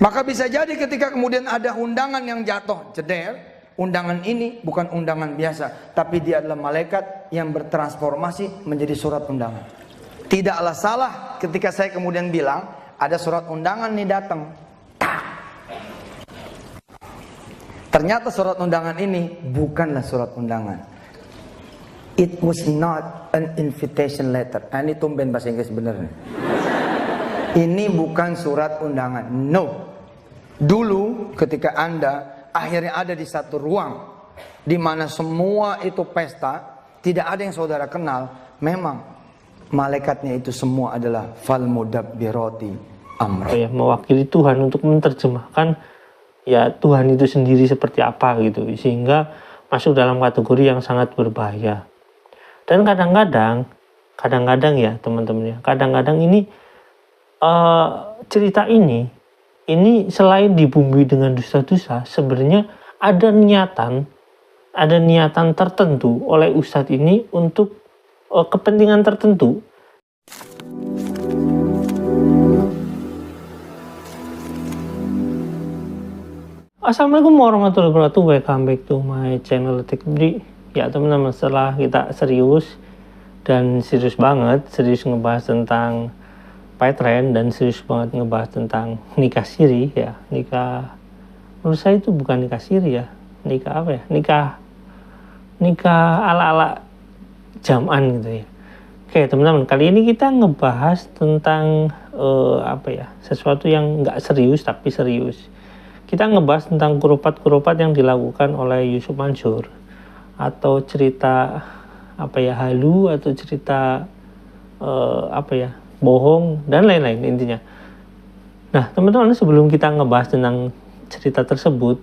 Maka bisa jadi ketika kemudian ada undangan yang jatuh, jeder, undangan ini bukan undangan biasa, tapi dia adalah malaikat yang bertransformasi menjadi surat undangan. Tidaklah salah ketika saya kemudian bilang, ada surat undangan nih datang. Ternyata surat undangan ini bukanlah surat undangan. It was not an invitation letter. Ini tumben bahasa Inggris bener. Ini bukan surat undangan. No. Dulu ketika Anda akhirnya ada di satu ruang di mana semua itu pesta, tidak ada yang saudara kenal, memang malaikatnya itu semua adalah fal mudabbirati amra. Ya, mewakili Tuhan untuk menerjemahkan ya Tuhan itu sendiri seperti apa gitu, sehingga masuk dalam kategori yang sangat berbahaya. Dan kadang-kadang ya teman-teman ya, kadang-kadang ini cerita ini selain dibumbui dengan dosa-dosa, sebenarnya ada niatan tertentu oleh ustadz ini untuk kepentingan tertentu. Assalamualaikum warahmatullahi wabarakatuh. Welcome back to my channel Tekbri. Ya teman-teman, setelah kita serius banget ngebahas tentang Python dan serius banget ngebahas tentang nikah siri ya, nikah menurut saya itu bukan nikah siri ya, nikah apa ya, nikah ala-ala jaman gitu ya. Oke teman-teman, kali ini kita ngebahas tentang sesuatu yang nggak serius tapi serius. Kita ngebahas tentang kurupat-kurupat yang dilakukan oleh Yusuf Mansur, atau cerita halu, atau cerita bohong dan lain-lain intinya. Nah teman-teman, sebelum kita ngebahas tentang cerita tersebut,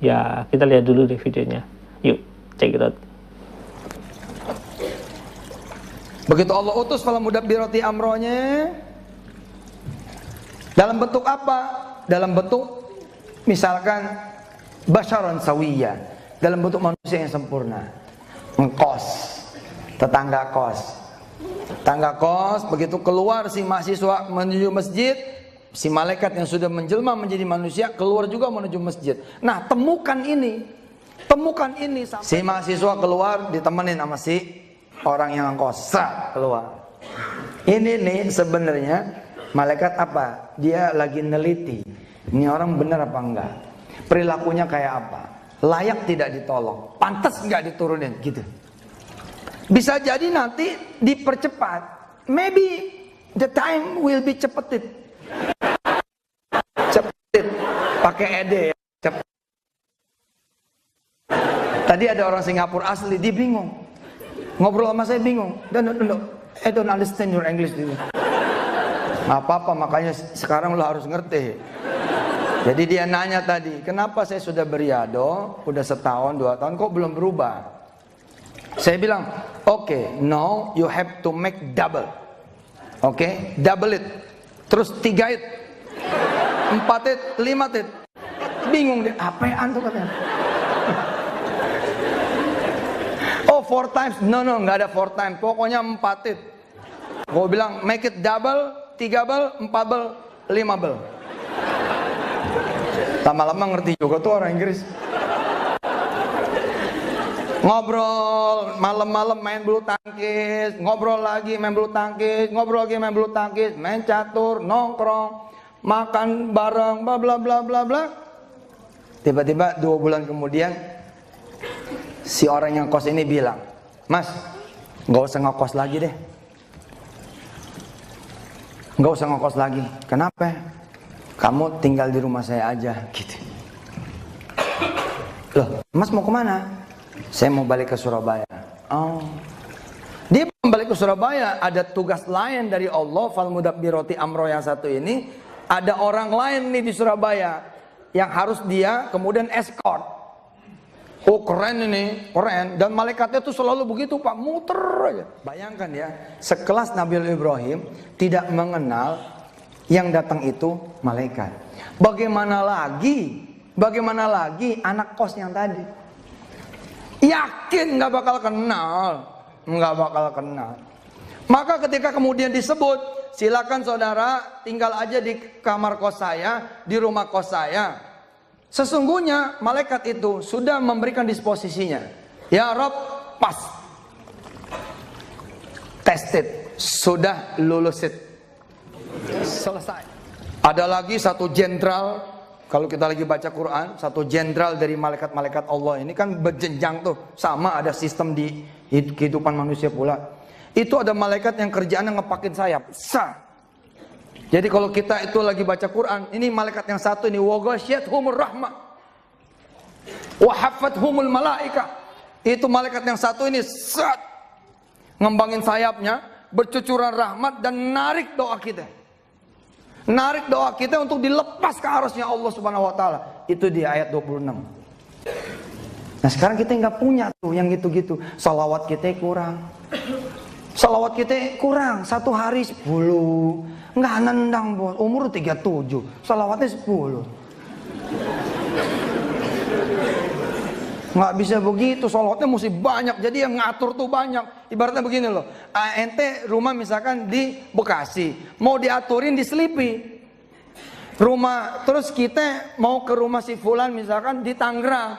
ya kita lihat dulu deh videonya. Yuk, check it out. Begitu Allah utus fal mudabbirati amronya, dalam bentuk apa? Dalam bentuk misalkan basyaran sawiyya, dalam bentuk manusia yang sempurna. Ngkos, tetangga kos, begitu keluar si mahasiswa menuju masjid, si malaikat yang sudah menjelma menjadi manusia keluar juga menuju masjid. Nah temukan ini. Si mahasiswa keluar ditemenin sama si orang yang ngkos, keluar. Ini nih sebenarnya malaikat apa? Dia lagi neliti. Ini orang benar apa enggak? Perilakunya kayak apa? Layak tidak ditolong? Pantas enggak diturunin? Gitu. Bisa jadi nanti dipercepat. Maybe the time will be cepetin. Pakai ede ya. Tadi ada orang Singapura asli, dia bingung. Ngobrol sama saya bingung. I don't understand your English. Nggak apa-apa, makanya sekarang lo harus ngerti. Jadi dia nanya tadi, kenapa saya sudah beriado, udah setahun, 2 tahun, kok belum berubah? Saya bilang, okay, now you have to make double. Okay, double it. Terus 3 it, 4 it, 5 it. Bingung dia, apaan tuh katanya? Oh 4 times, no, nggak ada 4 times, pokoknya 4 it. Gue bilang, make it double, 3 bel, 4 bel, 5 bel. Lama-lama ngerti juga tuh orang Inggris. Ngobrol malam-malam main bulu tangkis, ngobrol lagi main bulu tangkis, main catur, nongkrong, makan bareng, bla bla bla bla bla. Tiba-tiba 2 bulan kemudian si orang yang kos ini bilang, Mas, nggak usah ngekos lagi deh. Nggak usah ngekos lagi. Kenapa? Kamu tinggal di rumah saya aja, gitu. Loh, Mas mau kemana? Saya mau balik ke Surabaya. Oh, dia balik ke Surabaya, ada tugas lain dari Allah, fal mudabbirati amro yang satu ini. Ada orang lain nih di Surabaya yang harus dia kemudian escort. Oh keren ini, keren. Dan malaikatnya tuh selalu begitu Pak, muter aja. Bayangkan ya, sekelas Nabi Ibrahim tidak mengenal yang datang itu malaikat. Bagaimana lagi anak kos yang tadi? Yakin nggak bakal kenal. Maka ketika kemudian disebut silakan saudara tinggal aja di kamar kos saya, di rumah kos saya. Sesungguhnya malaikat itu sudah memberikan disposisinya. Ya Rob, pas. Tested, sudah lulusit. Selesai. Ada lagi satu jenderal, kalau kita lagi baca Quran, satu jenderal dari malaikat-malaikat Allah ini kan berjenjang tuh, sama ada sistem di kehidupan manusia pula. Itu ada malaikat yang kerjaannya ngepakin sayap. Jadi kalau kita itu lagi baca Quran, ini malaikat yang satu ini, wa ghasyiathumur rahmah wa haffathumul malaika. Itu malaikat yang satu ini ngembangin sayapnya, bercucuran rahmat dan narik doa kita. Narik doa kita untuk dilepas ke arusnya Allah Subhanahu wa taala. Itu di ayat 26. Nah, sekarang kita nggak punya tuh yang gitu-gitu. Salawat kita kurang. Salawat kita kurang, satu hari 10. Nggak nendang bos, umur 37, salawatnya 10. Nggak bisa begitu, salawatnya mesti banyak. Jadi yang ngatur tuh banyak. Ibaratnya begini loh, ente rumah misalkan di Bekasi, mau diaturin di Selipi. Rumah, terus kita mau ke rumah si Fulan misalkan di Tangerang.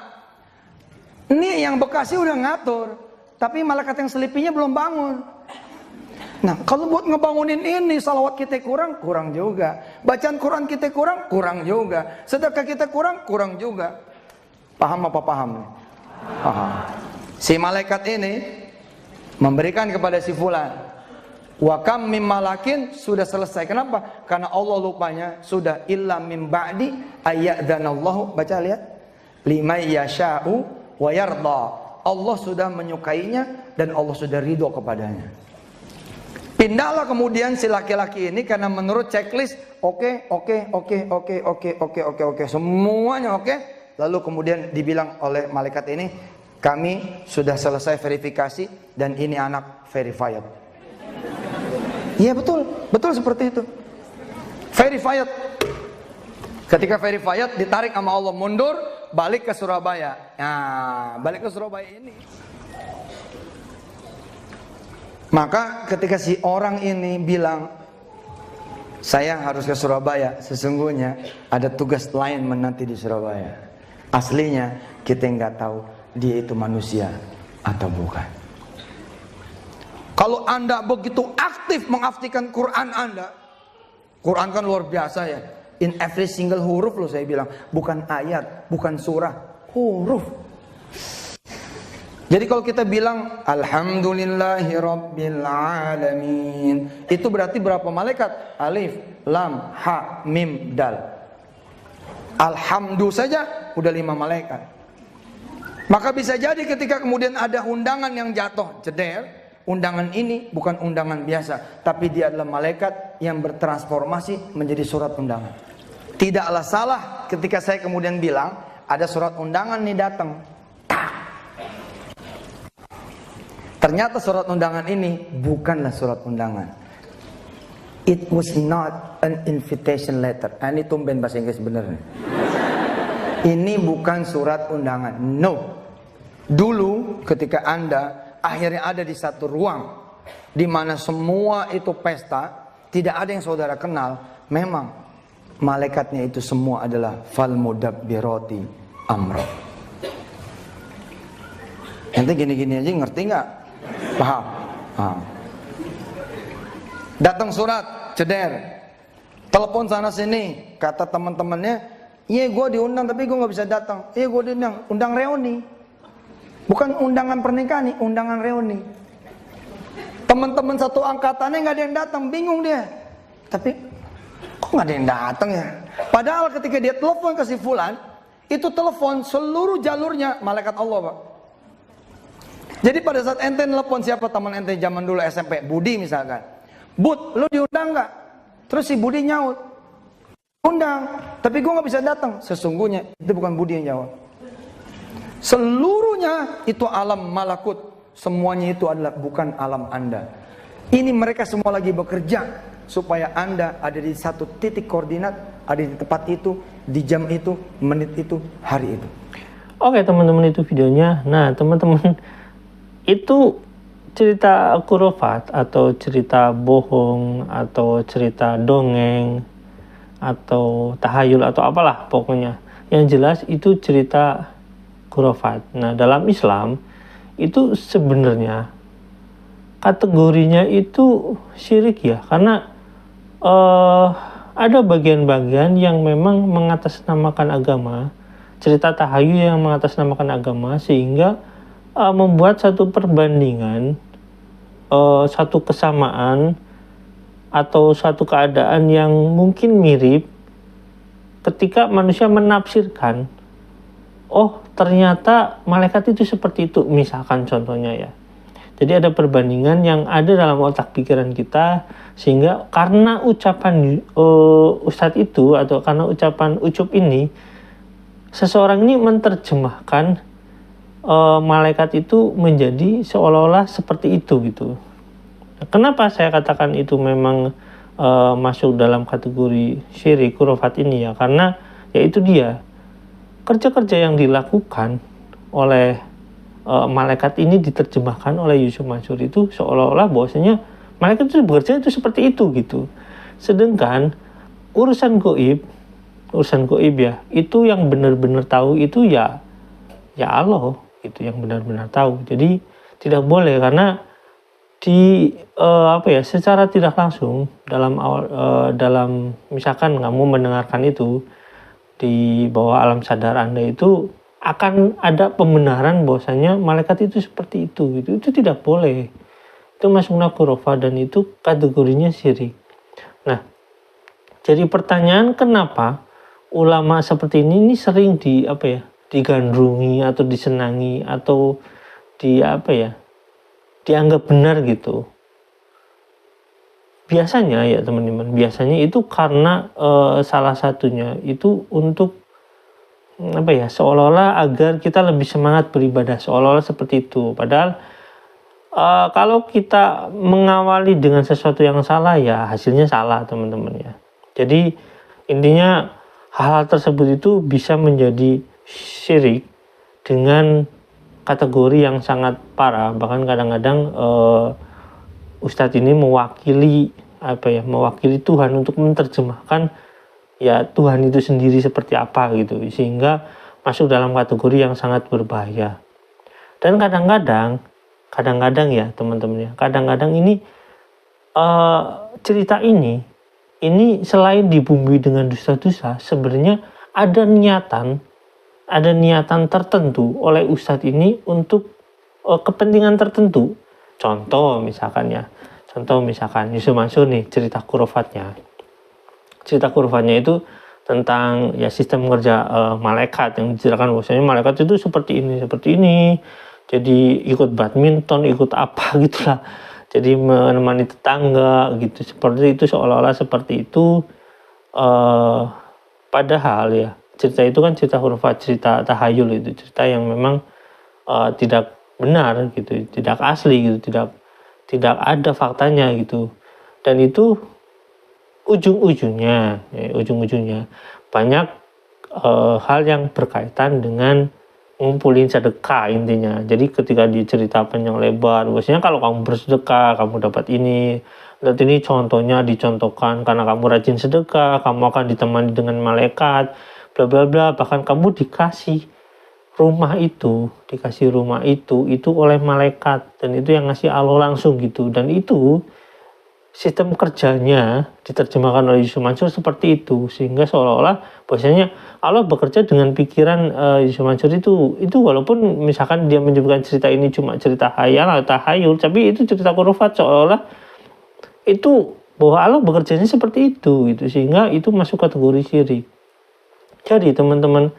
Ini yang Bekasi udah ngatur, tapi malaikat yang Selipinya belum bangun. Nah, kalau buat ngebangunin ini salawat kita kurang, kurang juga. Bacaan Quran kita kurang, kurang juga. Sedekah kita kurang, kurang juga. Paham apa paham? Paham. Si malaikat ini memberikan kepada si fulan. Wa kam mim malakin, sudah selesai. Kenapa? Karena Allah lupanya sudah illa mim ba'di ayyadzanallahu. Baca lihat. Limay yasha'u wa yarda. Allah sudah menyukainya dan Allah sudah ridho kepadanya. Pindahlah kemudian si laki-laki ini karena menurut checklist oke, semuanya oke. Lalu kemudian dibilang oleh malaikat ini, kami sudah selesai verifikasi dan ini anak verified. Iya betul, betul seperti itu. Verified. Ketika verified ditarik sama Allah, mundur, balik ke Surabaya. Nah, balik ke Surabaya ini. Maka ketika si orang ini bilang, saya harus ke Surabaya, sesungguhnya ada tugas lain menanti di Surabaya. Aslinya kita nggak tahu dia itu manusia atau bukan. Kalau Anda begitu aktif mengaktifkan Quran Anda, Quran kan luar biasa ya. In every single huruf loh saya bilang, bukan ayat, bukan surah, huruf. Jadi kalau kita bilang alhamdulillahi rabbil alamin, itu berarti berapa malaikat? Alif, lam, ha, mim, dal. Alhamdulillah saja udah 5 malaikat. Maka bisa jadi ketika kemudian ada undangan yang jatuh, jeder, undangan ini bukan undangan biasa, tapi dia adalah malaikat yang bertransformasi menjadi surat undangan. Tidaklah salah ketika saya kemudian bilang ada surat undangan nih datang. Ternyata surat undangan ini bukanlah surat undangan. It was not an invitation letter. Ini tumben bahasa Inggris bener nih. Ini bukan surat undangan. No. Dulu ketika Anda akhirnya ada di satu ruang di mana semua itu pesta, tidak ada yang saudara kenal, memang malaikatnya itu semua adalah fal mudabbirati amra. Nanti gini-gini aja ngerti nggak? Paham? Paham. Datang surat, ceder, telepon sana sini, kata teman-temannya, iya gue diundang tapi gue nggak bisa datang. Iya gue diundang, undang reuni, bukan undangan pernikahan nih, undangan reuni. Teman-teman satu angkatannya nggak ada yang datang, bingung dia. Tapi kok nggak ada yang datang ya? Padahal ketika dia telepon ke si Fulan, itu telepon seluruh jalurnya malaikat Allah, Pak. Jadi pada saat ente nelpon siapa teman ente zaman dulu SMP, Budi misalkan, Bud, lu diundang nggak? Terus si Budi nyaut, undang, tapi gue nggak bisa datang. Sesungguhnya itu bukan Budi yang jawab. Seluruhnya itu alam malakut, semuanya itu adalah bukan alam Anda. Ini mereka semua lagi bekerja supaya Anda ada di satu titik koordinat, ada di tempat itu, di jam itu, menit itu, hari itu. Oke teman-teman, itu videonya. Nah teman-teman, itu cerita khurafat atau cerita bohong atau cerita dongeng atau tahayul atau apalah pokoknya. Yang jelas itu cerita khurafat. Nah, dalam Islam itu sebenarnya kategorinya itu syirik ya, karena ada bagian-bagian yang memang mengatasnamakan agama, cerita tahayul yang mengatasnamakan agama, sehingga membuat satu perbandingan, satu kesamaan atau satu keadaan yang mungkin mirip ketika manusia menafsirkan, oh ternyata malaikat itu seperti itu, misalkan contohnya ya. Jadi ada perbandingan yang ada dalam otak pikiran kita, sehingga karena ucapan ustadz itu atau karena ucapan ucup ini, seseorang ini menerjemahkan malaikat itu menjadi seolah-olah seperti itu gitu. Kenapa saya katakan itu memang masuk dalam kategori syirik khurafat ini ya? Karena ya itu dia, kerja-kerja yang dilakukan oleh malaikat ini diterjemahkan oleh Yusuf Mansur itu seolah-olah bahwasanya malaikat itu bekerja itu seperti itu gitu. Sedangkan urusan goib ya, itu yang benar-benar tahu itu ya Allah, itu yang benar-benar tahu. Jadi tidak boleh, karena di secara tidak langsung dalam misalkan kamu mendengarkan itu di bawah alam sadar Anda itu akan ada pembenaran bahwasanya malaikat itu seperti itu gitu. Itu tidak boleh. Itu masuknya khurafat dan itu kategorinya syirik. Nah, jadi pertanyaan kenapa ulama seperti ini sering digandrungi atau disenangi atau dianggap benar gitu. Biasanya ya teman-teman, biasanya itu karena salah satunya itu untuk seolah-olah agar kita lebih semangat beribadah, seolah-olah seperti itu. Padahal kalau kita mengawali dengan sesuatu yang salah ya hasilnya salah teman-teman ya. Jadi intinya hal-hal tersebut itu bisa menjadi syirik dengan kategori yang sangat parah. Bahkan kadang-kadang ustadz ini mewakili Tuhan untuk menerjemahkan ya Tuhan itu sendiri seperti apa gitu, sehingga masuk dalam kategori yang sangat berbahaya. Dan kadang-kadang ya teman-teman ya, kadang-kadang ini cerita ini selain dibumbui dengan dusta-dusta, sebenarnya ada niatan tertentu oleh ustadz ini untuk kepentingan tertentu. Contoh misalkan Yusuf Mansur nih, cerita khurafatnya itu tentang ya sistem kerja malaikat, yang diceritakan bahwasanya malaikat itu seperti ini, jadi ikut badminton, ikut apa gitulah, jadi menemani tetangga gitu, seperti itu, seolah-olah seperti itu. Padahal ya cerita itu kan cerita khurafat, cerita tahayul, itu cerita yang memang tidak benar gitu, tidak asli gitu, tidak ada faktanya gitu. Dan itu ujung-ujungnya banyak hal yang berkaitan dengan ngumpulin sedekah intinya. Jadi ketika dicerita panjang lebar, biasanya kalau kamu bersedekah kamu dapat ini, dan ini contohnya dicontohkan, karena kamu rajin sedekah kamu akan ditemani dengan malaikat, bla bla bla, bahkan kamu dikasih rumah itu oleh malaikat, dan itu yang ngasih Allah langsung gitu. Dan itu sistem kerjanya diterjemahkan oleh Yusuf Mansur seperti itu, sehingga seolah-olah bahwasanya Allah bekerja dengan pikiran Yusuf Mansur itu walaupun misalkan dia menyebutkan cerita ini cuma cerita khayal atau tahayul, tapi itu cerita khurafat, seolah-olah itu bahwa Allah bekerjanya seperti itu gitu, sehingga itu masuk kategori syirik. Jadi teman-teman,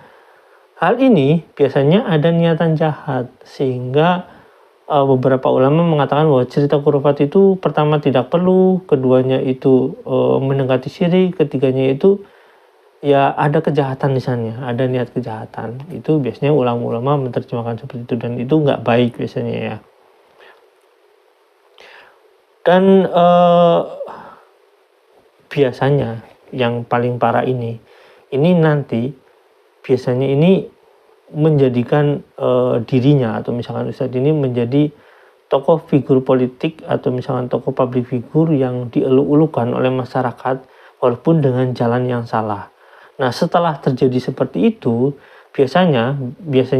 hal ini biasanya ada niatan jahat, sehingga beberapa ulama mengatakan bahwa cerita khurafat itu pertama tidak perlu, keduanya itu mendekati syirik, ketiganya itu ya ada kejahatan di sana, ada niat kejahatan. Itu biasanya ulama-ulama menerjemahkan seperti itu, dan itu nggak baik biasanya ya. Dan biasanya yang paling parah ini nanti biasanya ini menjadikan dirinya atau misalkan ustadz ini menjadi tokoh figur politik atau misalkan tokoh public figure yang dieluk-elukan oleh masyarakat walaupun dengan jalan yang salah. Nah, setelah terjadi seperti itu, biasanya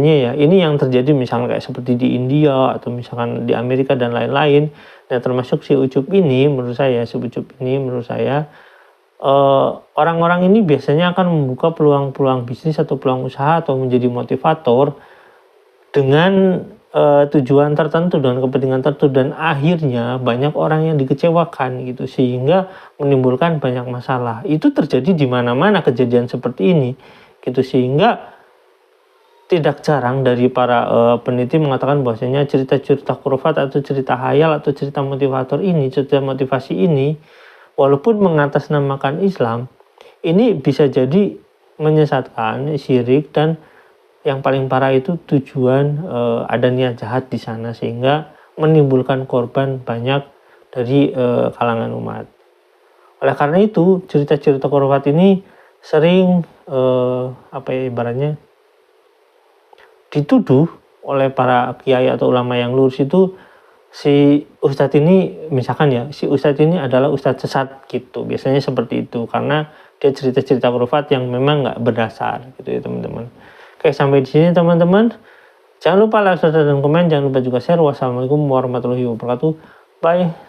ya ini yang terjadi misalkan kayak seperti di India atau misalkan di Amerika dan lain-lain. Nah, termasuk si Ucup ini menurut saya orang-orang ini biasanya akan membuka peluang-peluang bisnis atau peluang usaha atau menjadi motivator dengan tujuan tertentu dan kepentingan tertentu, dan akhirnya banyak orang yang dikecewakan gitu sehingga menimbulkan banyak masalah. Itu terjadi di mana-mana kejadian seperti ini gitu, sehingga tidak jarang dari para peneliti mengatakan bahwasanya cerita-cerita khurafat atau cerita hayal atau cerita motivator ini, cerita motivasi ini walaupun mengatasnamakan Islam, ini bisa jadi menyesatkan, syirik, dan yang paling parah itu tujuan ada niat jahat di sana sehingga menimbulkan korban banyak dari kalangan umat. Oleh karena itu cerita-cerita khurafat ini sering ibaratnya dituduh oleh para kiai atau ulama yang lurus itu si ustadz ini misalkan ya, si ustadz ini adalah ustadz sesat gitu. Biasanya seperti itu karena dia cerita-cerita khurafat yang memang nggak berdasar gitu ya teman-teman. Oke, sampai di sini teman-teman. Jangan lupa like, subscribe, dan komen. Jangan lupa juga share. Wassalamualaikum warahmatullahi wabarakatuh. Bye.